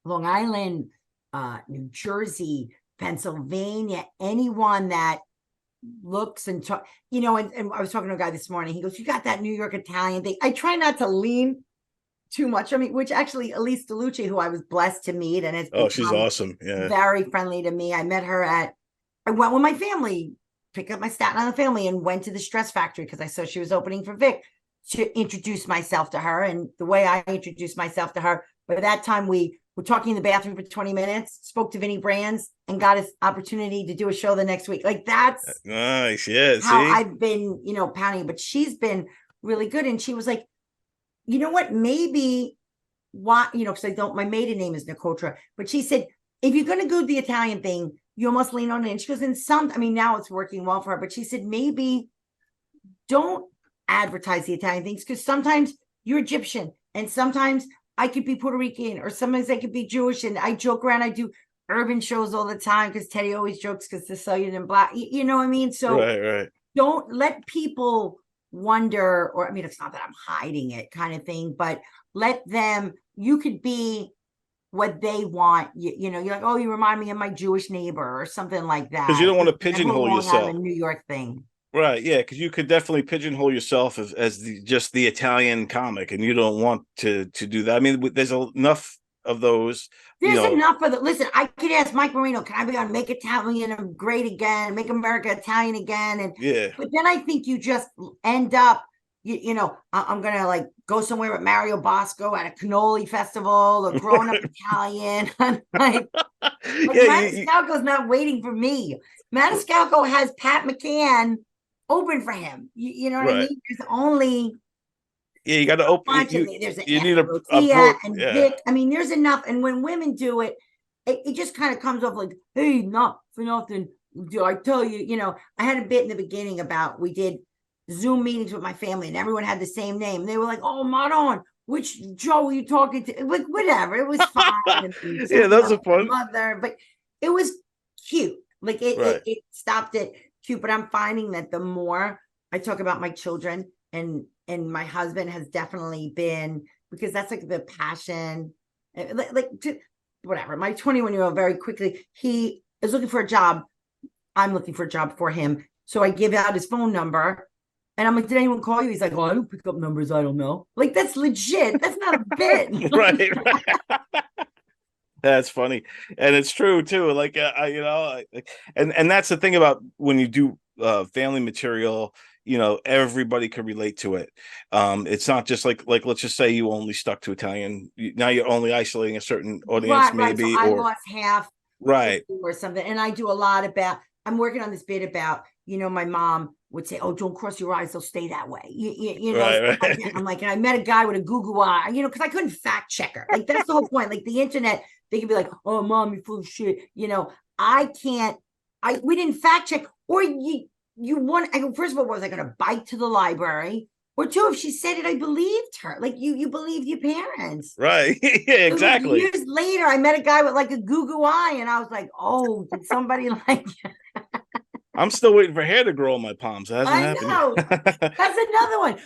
Long Island, New Jersey, Pennsylvania, anyone that looks and talk, and I was talking to a guy this morning. He goes, "You got that New York Italian thing." I try not to lean too much. I mean, which actually Elise DeLuce, who I was blessed to meet and has Oh, she's become awesome. Yeah. very friendly to me. I met her I went with my family, picked up my Staten Island family and went to the Stress Factory because I saw she was opening for Vic to introduce myself to her. And the way I introduced myself to her, by that time we were talking in the bathroom for 20 minutes, spoke to Vinny Brands and got his opportunity to do a show the next week. Like that's Nice. Yeah. how See? I've been, pounding, but she's been really good. And she was like, you know what, maybe why, because my maiden name is Nicotra, but she said, if you're going to go the Italian thing, you almost lean on it. And she goes, now it's working well for her, but she said, maybe don't advertise the Italian things because sometimes you're Egyptian and sometimes I could be Puerto Rican or sometimes I could be Jewish. And I joke around, I do urban shows all the time because Teddy always jokes because the Sicilian and black, you know what I mean? So Right. don't let people wonder, or I mean, it's not that I'm hiding it kind of thing, but let them, you could be what they want. You're like, oh, you remind me of my Jewish neighbor or something like Because you that. don't want to Never pigeonhole Long yourself. Island, New York thing. Right. Yeah. Because you could definitely pigeonhole yourself as just the Italian comic, and you don't want to do that. I mean, there's enough of those. There's enough of the. Listen, I could ask Mike Marino, can I be on Make Italian Great Again, Make America Italian Again? And Yeah. but then I think you just end up, I'm gonna like go somewhere with Mario Bosco at a cannoli festival or growing up Italian. I'm like Yeah. Maniscalco's not waiting for me. Maniscalco has Pat McCann open for him. You know what I Right. mean? There's only Yeah. You got to open. bunch of there's an You need Anthony a Lucia broad. and Yeah. Vic. I mean, there's enough. And when women do it, it just kind of comes off like, hey, not for nothing. Do I tell you, I had a bit in the beginning about we did Zoom meetings with my family and everyone had the same name. They were like, oh, Maron, which Joe are you talking to? Like, whatever. It was fine. Yeah, those are fun. Mother, but it was cute. Like it stopped it cute. But I'm finding that the more I talk about my children and my husband has definitely been, because that's like the passion, whatever. My 21-year-old very quickly, he is looking for a job. I'm looking for a job for him. So I give out his phone number and I'm like, did anyone call you? He's like, oh, I don't pick up numbers. I don't know. Like, that's legit. That's not a bit. Right. That's funny. And it's true too. Like, and that's the thing about when you do family material, everybody can relate to it. It's not just like let's just say you only stuck to Italian. Now you're only isolating a certain audience, Right. So maybe, I or lost half right. or something. And I do a lot about, I'm working on this bit about, my mom would say, oh, don't cross your eyes, they'll stay that way. Right. I'm like, and I met a guy with a Google eye, because I couldn't fact check her. Like, that's the whole point. Like the internet, they could be like, oh, mom, you're full of shit. I can't, we didn't fact check. Or you want, first of all, was I going to bike to the library? Or two, if she said it, I believed her. Like you believed your parents. Right. Yeah, exactly. Years later, I met a guy with like a Google eye, and I was like, "Oh, did somebody like?" I'm still waiting for hair to grow on my palms. It hasn't I know. happened. That's another one.